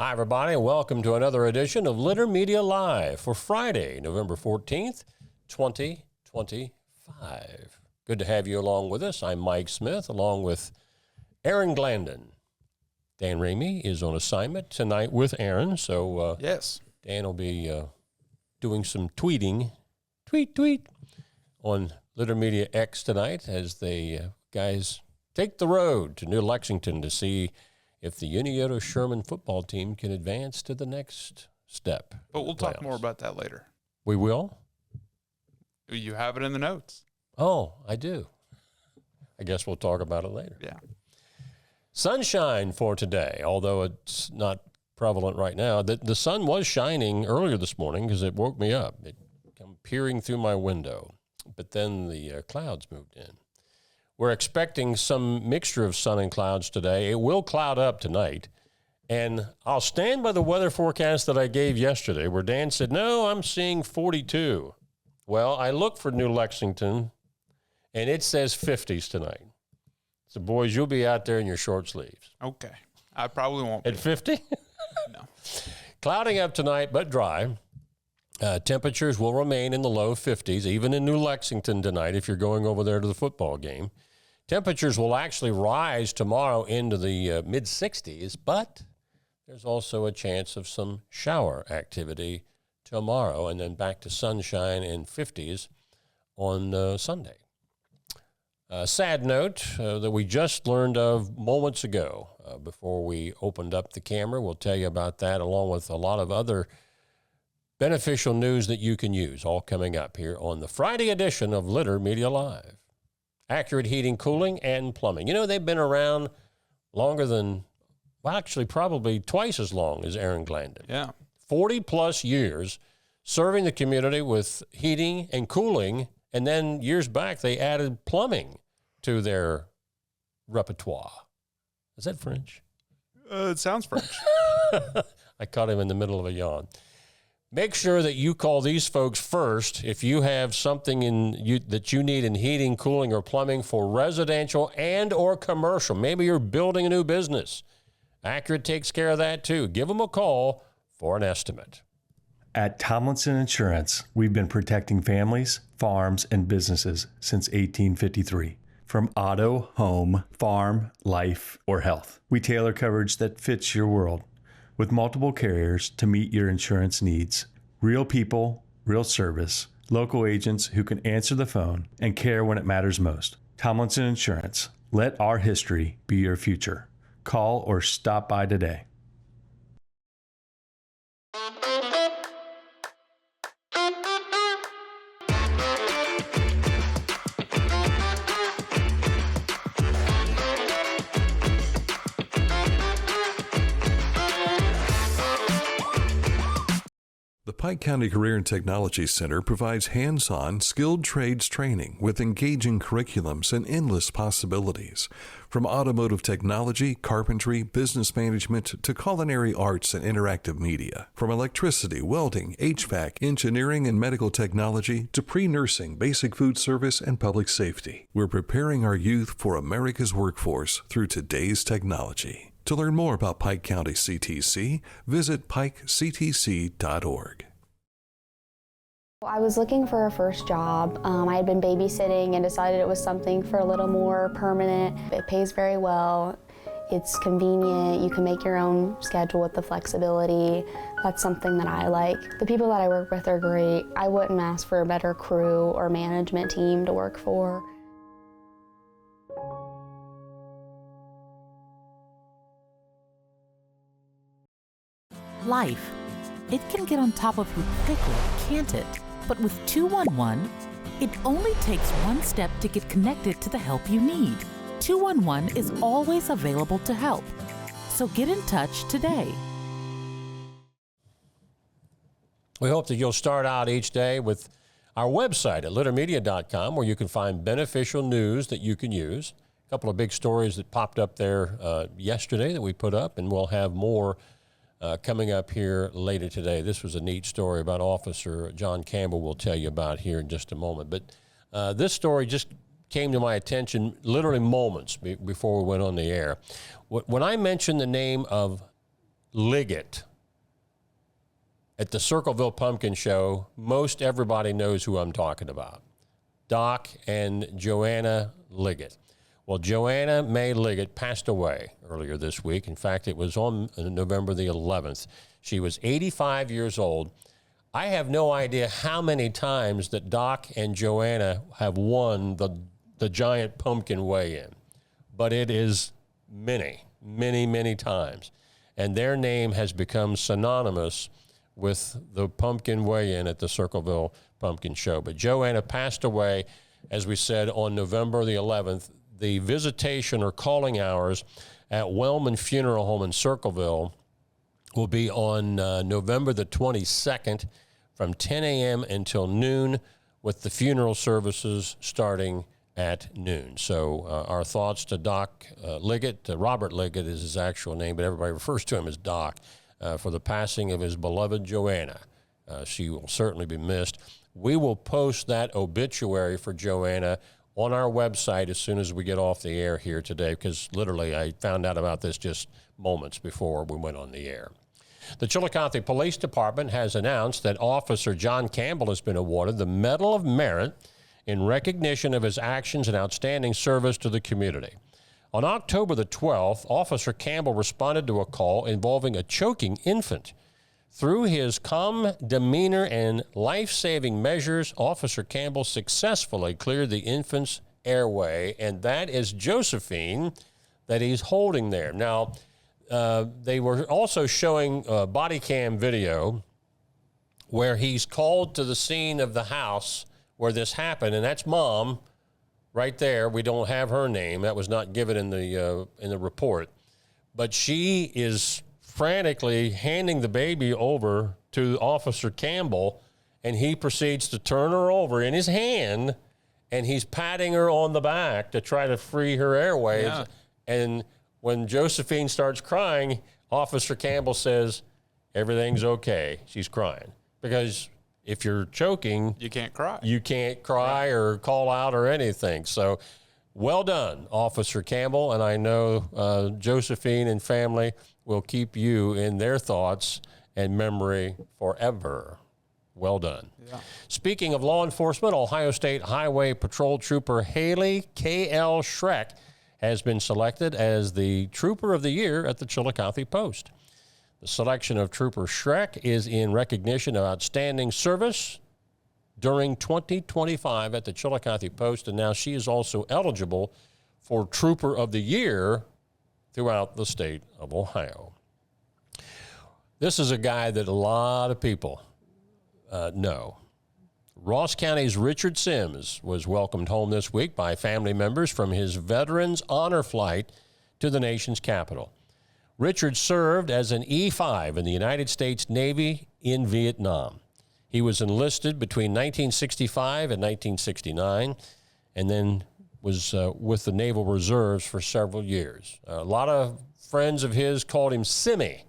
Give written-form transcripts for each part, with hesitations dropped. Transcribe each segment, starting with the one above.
Hi, everybody, and welcome to another edition of Litter Media Live for Friday, November 14th, 2025. Good to have you along with us. I'm Mike Smith, along with Aaron Glandon. Dan Ramey is on assignment tonight with Aaron, so yes, Dan will be doing some tweeting, tweet, on Litter Media X tonight as the guys take the road to New Lexington to see if the Unioto Sherman football team can advance to the next step. But we'll talk more about that later. We will? You have it in the notes. Oh, I do. I guess we'll talk about it later. Yeah. Sunshine for today, although it's not prevalent right now. The sun was shining earlier this morning because it woke me up. It came peering through my window, but then the clouds moved in. We're expecting some mixture of sun and clouds today. It will cloud up tonight. And I'll stand by the weather forecast that I gave yesterday where Dan said, no, I'm seeing 42. Well, I looked for New Lexington, and it says 50s tonight. So, boys, you'll be out there in your short sleeves. Okay. I probably won't At 50? No. Clouding up tonight, but dry. Temperatures will remain in the low 50s, even in New Lexington tonight if you're going over there to the football game. Temperatures will actually rise tomorrow into the mid-60s, but there's also a chance of some shower activity tomorrow, and then back to sunshine and 50s on Sunday. Sad note that we just learned of moments ago before we opened up the camera. We'll tell you about that, along with a lot of other beneficial news that you can use, all coming up here on the Friday edition of Litter Media Live. Accurate Heating, Cooling, and Plumbing. You know, they've been around longer than, well, actually probably twice as long as Aaron Glandon. Yeah. 40-plus years serving the community with heating and cooling, and then years back they added plumbing to their repertoire. Is that French? It sounds French. I caught him in the middle of a yawn. Make sure that you call these folks first if you have something that you need in heating, cooling, or plumbing for residential and or commercial. Maybe you're building a new business. Accurate takes care of that too. Give them a call for an estimate. At Tomlinson Insurance, we've been protecting families, farms, and businesses since 1853. From auto, home, farm, life, or health, we tailor coverage that fits your world. With multiple carriers to meet your insurance needs. Real people, real service, local agents who can answer the phone and care when it matters most. Tomlinson Insurance. Let our history be your future. Call or stop by today. The Pike County Career and Technology Center provides hands-on, skilled trades training with engaging curriculums and endless possibilities. From automotive technology, carpentry, business management, to culinary arts and interactive media. From electricity, welding, HVAC, engineering, and medical technology, to pre-nursing, basic food service, and public safety. We're preparing our youth for America's workforce through today's technology. To learn more about Pike County CTC, visit pikectc.org. I was looking for a first job. I had been babysitting and decided it was something for a little more permanent. It pays very well. It's convenient. You can make your own schedule with the flexibility. That's something that I like. The people that I work with are great. I wouldn't ask for a better crew or management team to work for. Life. It can get on top of you quickly, can't it? But with 211, it only takes one step to get connected to the help you need. 211 is always available to help. So get in touch today. We hope that you'll start out each day with our website at littermedia.com, where you can find beneficial news that you can use. A couple of big stories that popped up there yesterday that we put up, and we'll have more coming up here later today. This was a neat story about Officer Jon Campbell we'll tell you about here in just a moment. But this story just came to my attention literally moments before we went on the air. When I mentioned the name of Liggett. At the Circleville Pumpkin Show, most everybody knows who I'm talking about. Doc and Joanna Liggett. Well, Joanna May Liggett passed away earlier this week. In fact, it was on November the 11th. She was 85 years old. I have no idea how many times that Doc and Joanna have won the giant pumpkin weigh-in, but it is many, many, many times. And their name has become synonymous with the pumpkin weigh-in at the Circleville Pumpkin Show. But Joanna passed away, as we said, on November the 11th. The visitation or calling hours at Wellman Funeral Home in Circleville will be on November the 22nd from 10 a.m. until noon, with the funeral services starting at noon. So our thoughts to Doc Liggett. Robert Liggett is his actual name, but everybody refers to him as Doc, for the passing of his beloved Joanna. She will certainly be missed. We will post that obituary for Joanna on our website as soon as we get off the air here today, because literally I found out about this just moments before we went on the air. The Chillicothe Police Department has announced that Officer Jon Campbell has been awarded the Medal of Merit in recognition of his actions and outstanding service to the community. On October the 12th, Officer Campbell responded to a call involving a choking infant. Through his calm demeanor and life-saving measures, Officer Campbell successfully cleared the infant's airway, and that is Josephine that he's holding there. Now, they were also showing body cam video where he's called to the scene of the house where this happened, and that's Mom right there. We don't have her name. That was not given in the report. But she is frantically handing the baby over to Officer Campbell, and he proceeds to turn her over in his hand, and he's patting her on the back to try to free her airways. Yeah. And when Josephine starts crying, Officer Campbell says, "Everything's okay." She's crying. Because if you're choking, you can't cry. You can't cry or call out or anything. So well done, Officer Campbell. And I know Josephine and family will keep you in their thoughts and memory forever. Well done. Yeah. Speaking of law enforcement, Ohio State Highway Patrol Trooper Haley K.L. Schreck has been selected as the Trooper of the Year at the Chillicothe Post. The selection of Trooper Schreck is in recognition of outstanding service during 2025 at the Chillicothe Post, and now she is also eligible for Trooper of the Year throughout the state of Ohio. This is a guy that a lot of people know. Ross County's Richard Sims was welcomed home this week by family members from his Veterans Honor Flight to the nation's capital. Richard served as an E-5 in the United States Navy in Vietnam. He was enlisted between 1965 and 1969, and then was with the Naval Reserves for several years. A lot of friends of his called him Simmy,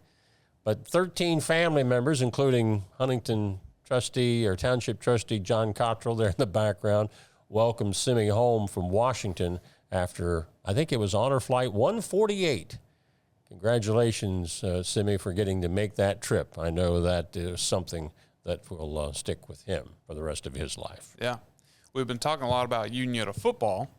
but 13 family members, including Huntington trustee or township trustee John Cottrell there in the background, welcomed Simmy home from Washington after, I think it was Honor Flight 148. Congratulations, Simmy, for getting to make that trip. I know that is something that will stick with him for the rest of his life. Yeah. We've been talking a lot about Unioto football,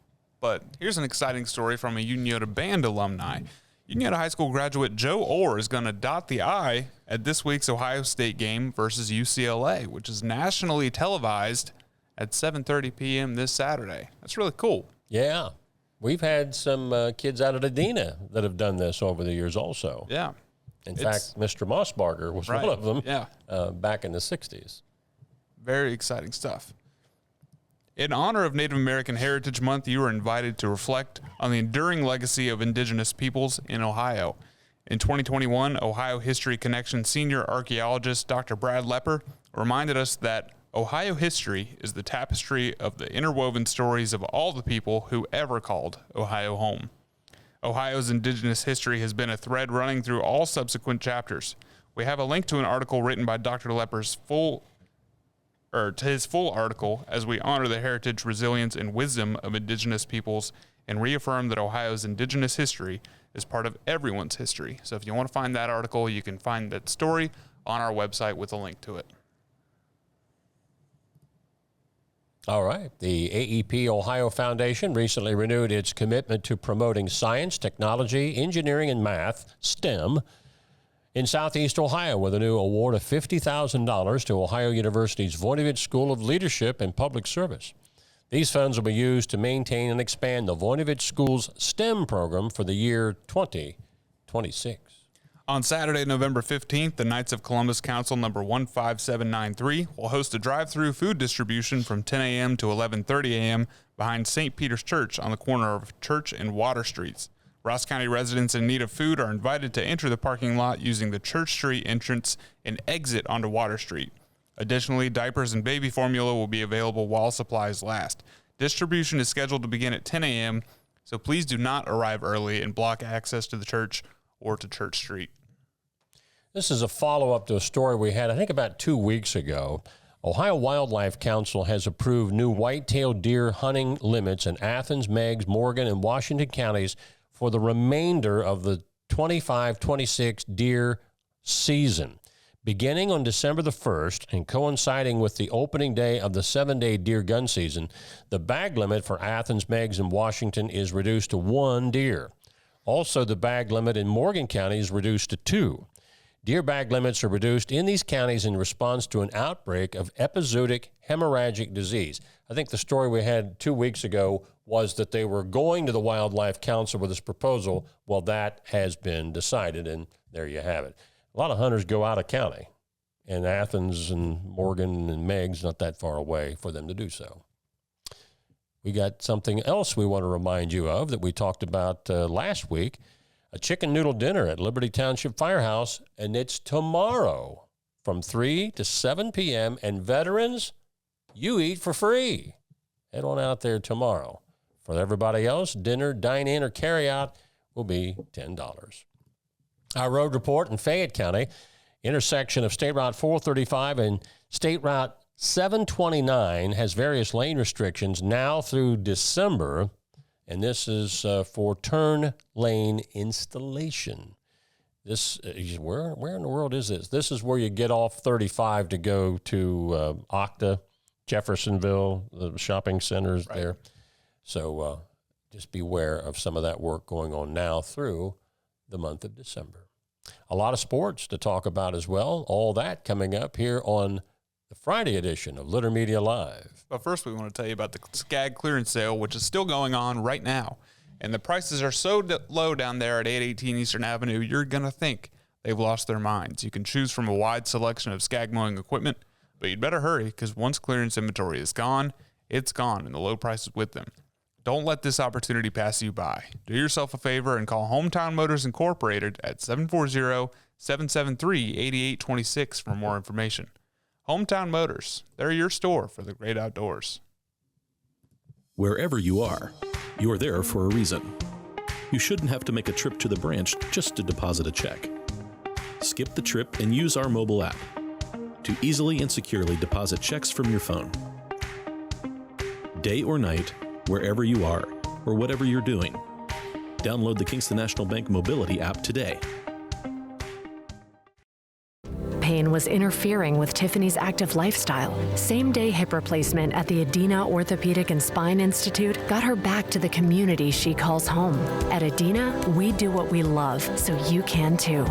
but here's an exciting story from a Unioto band alumni. Unioto High School graduate Joe Orr is going to dot the I at this week's Ohio State game versus UCLA, which is nationally televised at 7:30 p.m. this Saturday. That's really cool. Yeah. We've had some kids out of Adena that have done this over the years also. Yeah. In fact, Mr. Mossbarger was one of them back in the 60s. Very exciting stuff. In honor of Native American Heritage Month, you are invited to reflect on the enduring legacy of indigenous peoples in Ohio. In 2021, Ohio History Connection senior archaeologist Dr. Brad Lepper reminded us that Ohio history is the tapestry of the interwoven stories of all the people who ever called Ohio home. Ohio's indigenous history has been a thread running through all subsequent chapters. We have a link to an article written by Dr. Lepper's his full article as we honor the heritage, resilience, and wisdom of indigenous peoples and reaffirmed that Ohio's indigenous history is part of everyone's history. So if you want to find that article, you can find that story on our website with a link to it. All right. The AEP Ohio Foundation recently renewed its commitment to promoting science, technology, engineering, and math, STEM, in Southeast Ohio with a new award of $50,000 to Ohio University's Voinovich School of Leadership and Public Service. These funds will be used to maintain and expand the Voinovich School's STEM program for the year 2026. On Saturday, November 15th, the Knights of Columbus Council number 15793 will host a drive-through food distribution from 10 a.m. to 11:30 a.m. behind St. Peter's Church on the corner of Church and Water Streets. Ross County residents in need of food are invited to enter the parking lot using the Church Street entrance and exit onto Water Street. Additionally, diapers and baby formula will be available while supplies last. Distribution is scheduled to begin at 10 a.m., so please do not arrive early and block access to the church or to Church Street. This is a follow-up to a story we had, I think, about 2 weeks ago. Ohio Wildlife Council has approved new white-tailed deer hunting limits in Athens, Meigs, Morgan, and Washington counties for the remainder of the 25-26 deer season. Beginning on December the 1st and coinciding with the opening day of the 7-day deer gun season, the bag limit for Athens, Meigs, and Washington is reduced to 1 deer. Also, the bag limit in Morgan County is reduced to 2. Deer bag limits are reduced in these counties in response to an outbreak of episodic hemorrhagic disease. I think the story we had 2 weeks ago was that they were going to the Wildlife Council with this proposal. Well, that has been decided, and there you have it. A lot of hunters go out of county, and Athens and Morgan and Meigs not that far away for them to do so. We got something else we want to remind you of that we talked about last week, a chicken noodle dinner at Liberty Township Firehouse, and it's tomorrow from 3 to 7 p.m., and veterans, you eat for free. Head on out there tomorrow. For everybody else, dinner, dine-in, or carry-out will be $10. Our road report in Fayette County, intersection of State Route 435 and State Route 729 has various lane restrictions now through December, and this is for turn lane installation. This where in the world is this? This is where you get off 35 to go to Octa, Jeffersonville, the shopping centers right there. So just beware of some of that work going on now through the month of December. A lot of sports to talk about as well. All that coming up here on the Friday edition of Litter Media Live. But first, we want to tell you about the Skag clearance sale, which is still going on right now. And the prices are so low down there at 818 Eastern Avenue, you're going to think they've lost their minds. You can choose from a wide selection of Skag mowing equipment, but you'd better hurry because once clearance inventory is gone, it's gone, and the low prices with them. Don't let this opportunity pass you by. Do yourself a favor and call Hometown Motors Incorporated at 740-773-8826 for more information. Hometown Motors, they're your store for the great outdoors. Wherever you are, you're there for a reason. You shouldn't have to make a trip to the branch just to deposit a check. Skip the trip and use our mobile app to easily and securely deposit checks from your phone. Day or night, wherever you are, or whatever you're doing, download the Kingston National Bank Mobility app today. Pain was interfering with Tiffany's active lifestyle. Same-day hip replacement at the Adina Orthopedic and Spine Institute got her back to the community she calls home. At Adina, we do what we love, so you can too.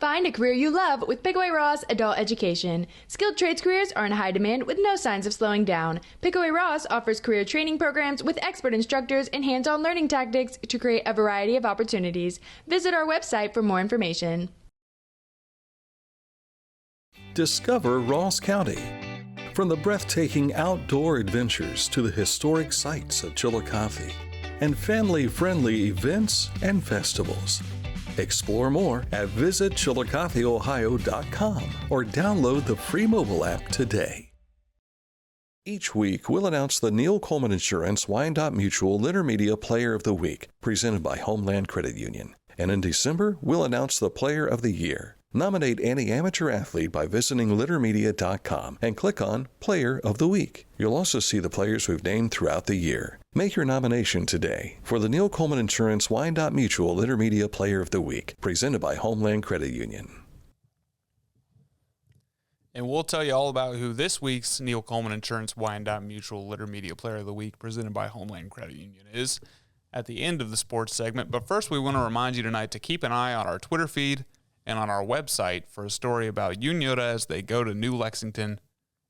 Find a career you love with Pickaway Ross Adult Education. Skilled trades careers are in high demand with no signs of slowing down. Pickaway Ross offers career training programs with expert instructors and hands-on learning tactics to create a variety of opportunities. Visit our website for more information. Discover Ross County. From the breathtaking outdoor adventures to the historic sights of Chillicothe and family-friendly events and festivals. Explore more at visitchillicotheohio.com or download the free mobile app today. Each week, we'll announce the Neil Coleman Insurance Wyandotte Mutual Litter Media Player of the Week, presented by Homeland Credit Union. And in December, we'll announce the Player of the Year. Nominate any amateur athlete by visiting littermedia.com and click on Player of the Week. You'll also see the players we've named throughout the year. Make your nomination today for the Neil Coleman Insurance Wyandotte Mutual Litter Media Player of the Week, presented by Homeland Credit Union. And we'll tell you all about who this week's Neil Coleman Insurance Wyandotte Mutual Litter Media Player of the Week, presented by Homeland Credit Union, is at the end of the sports segment. But first, we want to remind you tonight to keep an eye on our Twitter feed and on our website for a story about Unioto as they go to New Lexington.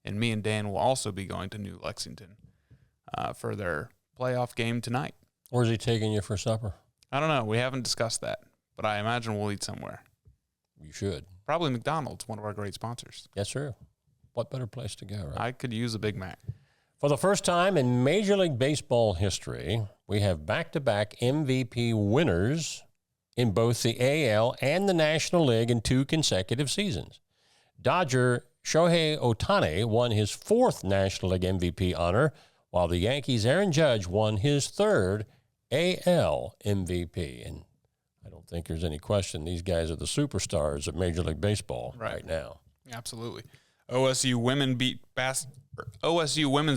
And me and Dan will also be going to New Lexington for their playoff game tonight. Where's he taking you for supper? I don't know. We haven't discussed that, but I imagine we'll eat somewhere. You should. Probably McDonald's, one of our great sponsors. Yes, sir. What better place to go, right? I could use a Big Mac. For the first time in Major League Baseball history, we have back-to-back MVP winners in both the AL and the National League in 2 consecutive seasons. Dodger Shohei Ohtani won his 4th National League MVP honor, while the Yankees' Aaron Judge won his 3rd AL MVP. And I don't think there's any question these guys are the superstars of Major League Baseball right now. Absolutely. OSU women's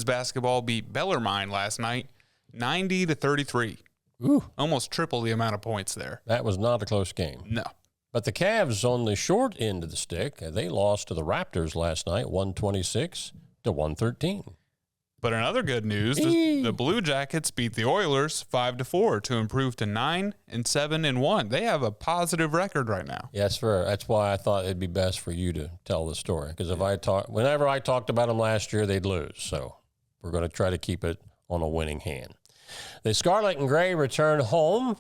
basketball beat Bellarmine last night, 90-33. Ooh. Almost triple the amount of points there. That was not a close game. No. But the Cavs on the short end of the stick, they lost to the Raptors last night, 126-113. But in other good news, the Blue Jackets beat the Oilers 5-4 to improve to 9-7-1. They have a positive record right now. Yes, sir. That's why I thought it'd be best for you to tell the story. Because whenever I talked about them last year, they'd lose. So we're going to try to keep it on a winning hand. The Scarlet and Gray return home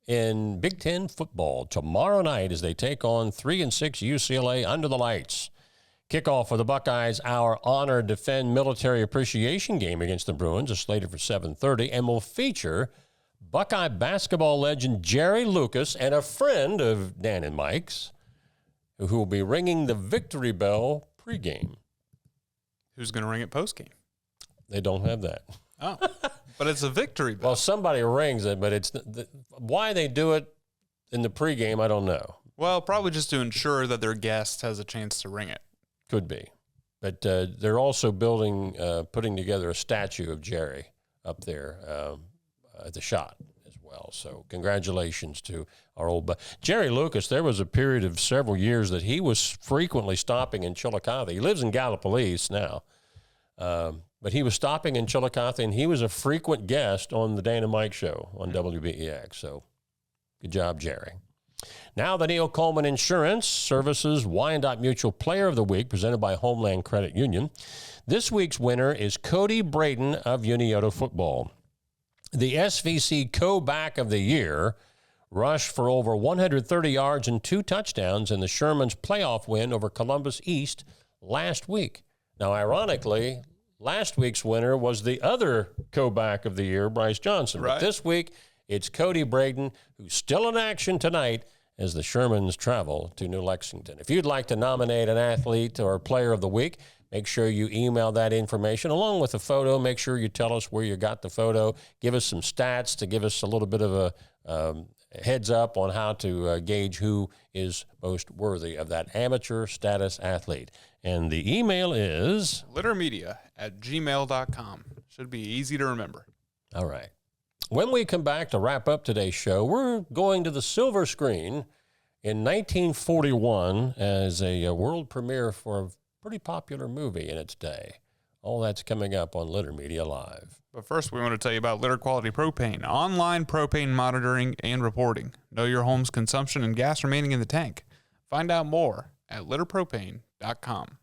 in Big Ten football tomorrow night as they take on 3-6 UCLA under the lights. Kickoff for the Buckeyes, our Honor Defend Military Appreciation game against the Bruins is slated for 7:30 and will feature Buckeye basketball legend Jerry Lucas and a friend of Dan and Mike's who will be ringing the victory bell pregame. Who's going to ring it postgame? They don't have that. Oh, but it's a victory bell. Well, somebody rings it, but it's why they do it in the pregame, I don't know. Well, probably just to ensure that their guest has a chance to ring it. Could be. But they're also putting together a statue of Jerry up there at the shot as well. So congratulations to our old buddy. Jerry Lucas, there was a period of several years that he was frequently stopping in Chillicothe. He lives in Gallipolis now. But he was stopping in Chillicothe, and he was a frequent guest on the Dan and Mike show on WBEX. So good job, Jerry. Now the Neil Coleman Insurance Services Wyandotte Mutual Player of the Week, presented by Homeland Credit Union. This week's winner is Cody Braden of Unioto Football. The SVC Co-Back of the Year rushed for over 130 yards and 2 touchdowns in the Sherman's playoff win over Columbus East last week. Now, ironically, last week's winner was the other Co-Back of the Year, Bryce Johnson. Right. But this week, it's Cody Braden, who's still in action tonight as the Shermans travel to New Lexington. If you'd like to nominate an athlete or player of the week, make sure you email that information along with a photo. Make sure you tell us where you got the photo. Give us some stats to give us a little bit of a heads up on how to gauge who is most worthy of that amateur status athlete. And the email is littermedia@gmail.com. Should be easy to remember. All right. When we come back to wrap up today's show, we're going to the silver screen in 1941 as a world premiere for a pretty popular movie in its day. All that's coming up on Litter Media Live. But first, we want to tell you about Litter Quality Propane, online propane monitoring and reporting. Know your home's consumption and gas remaining in the tank. Find out more at litterpropane.com.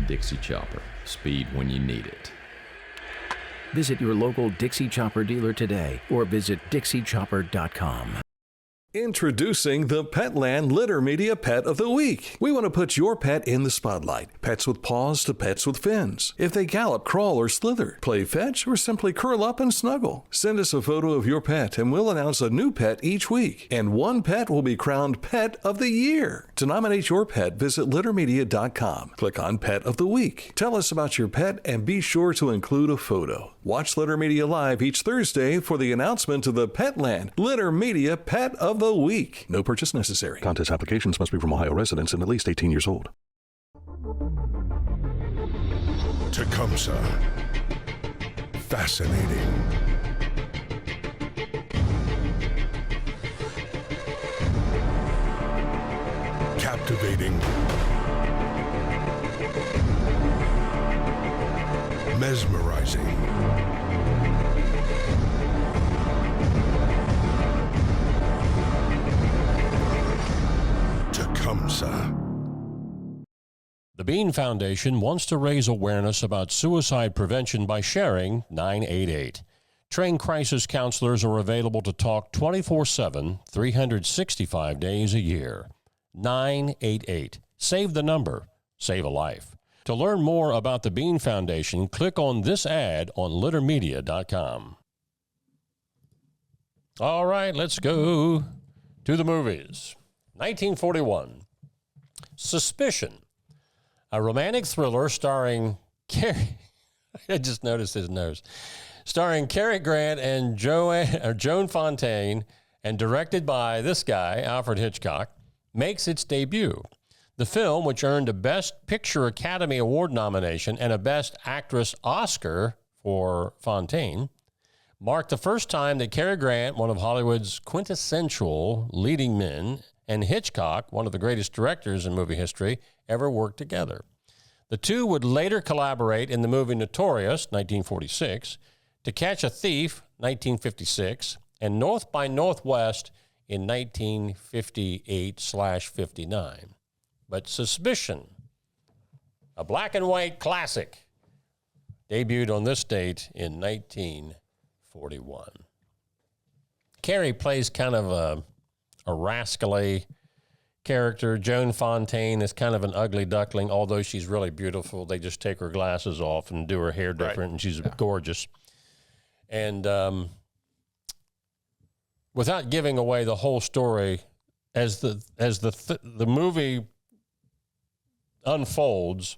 Dixie Chopper. Speed when you need it. Visit your local Dixie Chopper dealer today or visit DixieChopper.com. Introducing the Petland Litter Media Pet of the Week. We want to put your pet in the spotlight. Pets with paws to pets with fins. If they gallop, crawl, or slither, play fetch, or simply curl up and snuggle. Send us a photo of your pet and we'll announce a new pet each week. And one pet will be crowned Pet of the Year. To nominate your pet, visit littermedia.com. Click on Pet of the Week. Tell us about your pet and be sure to include a photo. Watch Litter Media Live each Thursday for the announcement of the Petland Litter Media Pet of the Week. No purchase necessary. Contest applications must be from Ohio residents and at least 18 years old. Tecumseh. Fascinating. Captivating. Mesmerizing. Tecumseh. The Bean Foundation wants to raise awareness about suicide prevention by sharing 988. Trained crisis counselors are available to talk 24/7, 365 days a year. 988. Save the number. Save a life. To learn more about the Bean Foundation, click on this ad on littermedia.com. All right, let's go to the movies. 1941. Suspicion. A romantic thriller starring Cary. I just noticed his nose. Starring Cary Grant and Joan Fontaine and directed by this guy, Alfred Hitchcock, makes its debut. The film, which earned a Best Picture Academy Award nomination and a Best Actress Oscar for Fontaine, marked the first time that Cary Grant, one of Hollywood's quintessential leading men, and Hitchcock, one of the greatest directors in movie history, ever worked together. The two would later collaborate in the movie Notorious, 1946, To Catch a Thief, 1956, and North by Northwest in 1958/59. But Suspicion, a black and white classic, debuted on this date in 1941. Cary plays kind of a rascally character. Joan Fontaine is kind of an ugly duckling, although she's really beautiful. They just take her glasses off and do her hair different, and she's gorgeous. And without giving away the whole story, as the movie unfolds,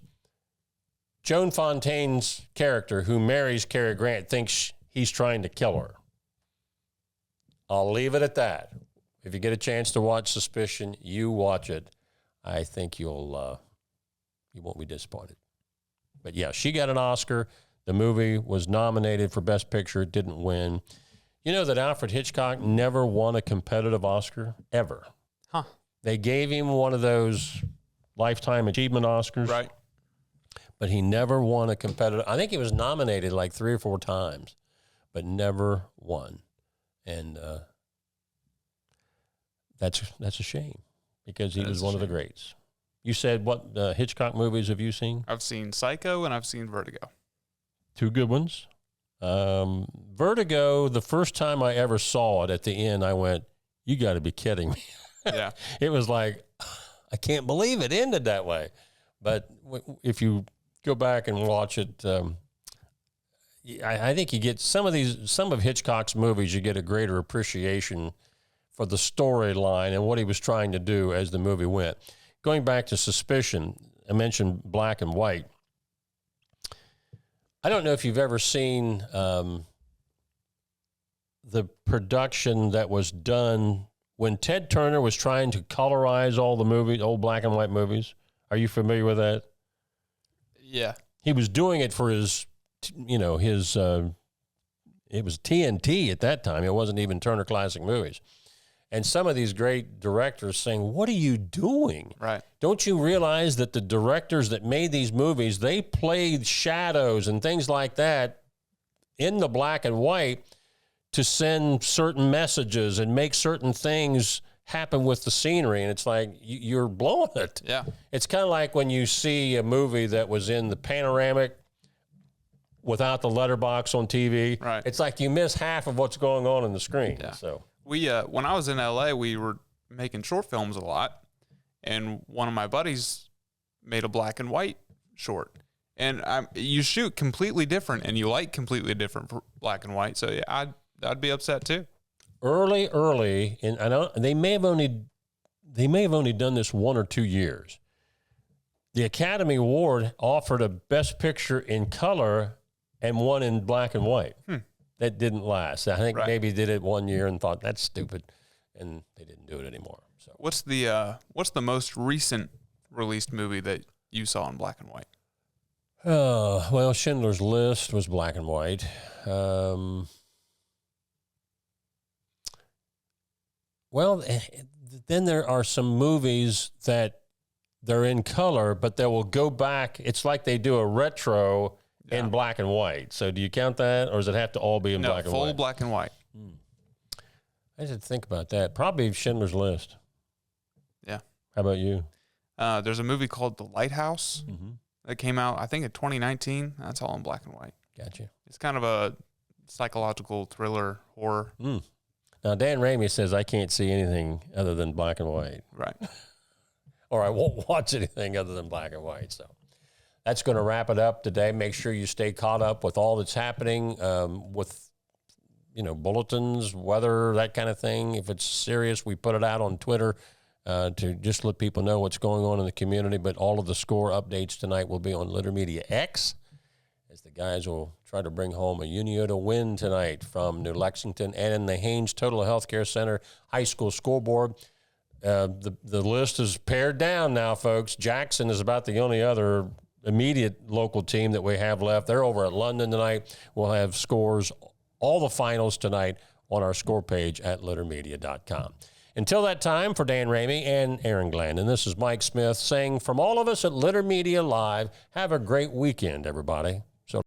Joan Fontaine's character, who marries Cary Grant, thinks he's trying to kill her. I'll leave it at that. If you get a chance to watch Suspicion, you watch it. I think you won't be disappointed. But yeah, she got an Oscar. The movie was nominated for Best Picture. It didn't win. You know that Alfred Hitchcock never won a competitive Oscar, ever. Huh. They gave him one of those Lifetime Achievement Oscars. Right. But he never won a competitive. I think he was nominated like 3 or 4 times, but never won. And that's a shame, because he was one of the greats. You said, what Hitchcock movies have you seen? I've seen Psycho and I've seen Vertigo. 2 good ones. Vertigo, the first time I ever saw it, at the end, I went, you got to be kidding me. Yeah. It was like, I can't believe it ended that way. But if you go back and watch it, I think you get some of Hitchcock's movies, you get a greater appreciation for the storyline and what he was trying to do as the movie went. Going back to Suspicion, I mentioned black and white. I don't know if you've ever seen the production that was done when Ted Turner was trying to colorize all the movies, old black and white movies. Are you familiar with that? Yeah. He was doing it for his it was TNT at that time. It wasn't even Turner Classic Movies. And some of these great directors saying, what are you doing? Right. Don't you realize that the directors that made these movies, they played shadows and things like that in the black and white to send certain messages and make certain things happen with the scenery. And it's like, you're blowing it. Yeah. It's kind of like when you see a movie that was in the panoramic without the letterbox on TV. Right. It's like you miss half of what's going on in the screen. Yeah. So When I was in LA, we were making short films a lot, and one of my buddies made a black and white short. And you shoot completely different, and you like completely different for black and white. So yeah, I'd be upset too. Early, and I know they may have only done this 1 or 2 years. The Academy Award offered a Best Picture in color and one in black and white. That didn't last. I think maybe did it 1 year and thought that's stupid, and they didn't do it anymore. So what's the most recent released movie that you saw in black and white? Well, Schindler's List was black and white. Well, then there are some movies that they're in color, but they will go back. It's like they do a retro in black and white. So do you count that, or does it have to all be in black and white? Full black and white. I didn't think about that. Probably Schindler's List. Yeah. How about you? There's a movie called The Lighthouse that came out, I think, in 2019. That's all in black and white. Gotcha. It's kind of a psychological thriller horror. Now, Dan Ramey says I can't see anything other than black and white. Right. Or I won't watch anything other than black and white. So that's going to wrap it up today. Make sure you stay caught up with all that's happening with, bulletins, weather, that kind of thing. If it's serious, we put it out on Twitter to just let people know what's going on in the community. But all of the score updates tonight will be on Litter Media X, as the guys will try to bring home a Unioto win tonight from New Lexington. And in the Haynes Total Healthcare Center High School scoreboard, the list is pared down now, folks. Jackson is about the only other immediate local team that we have left. They're over at London tonight. We'll have scores, all the finals tonight on our score page at littermedia.com. Until that time, for Dan Ramey and Aaron Glandon, this is Mike Smith saying from all of us at Litter Media Live, have a great weekend, everybody.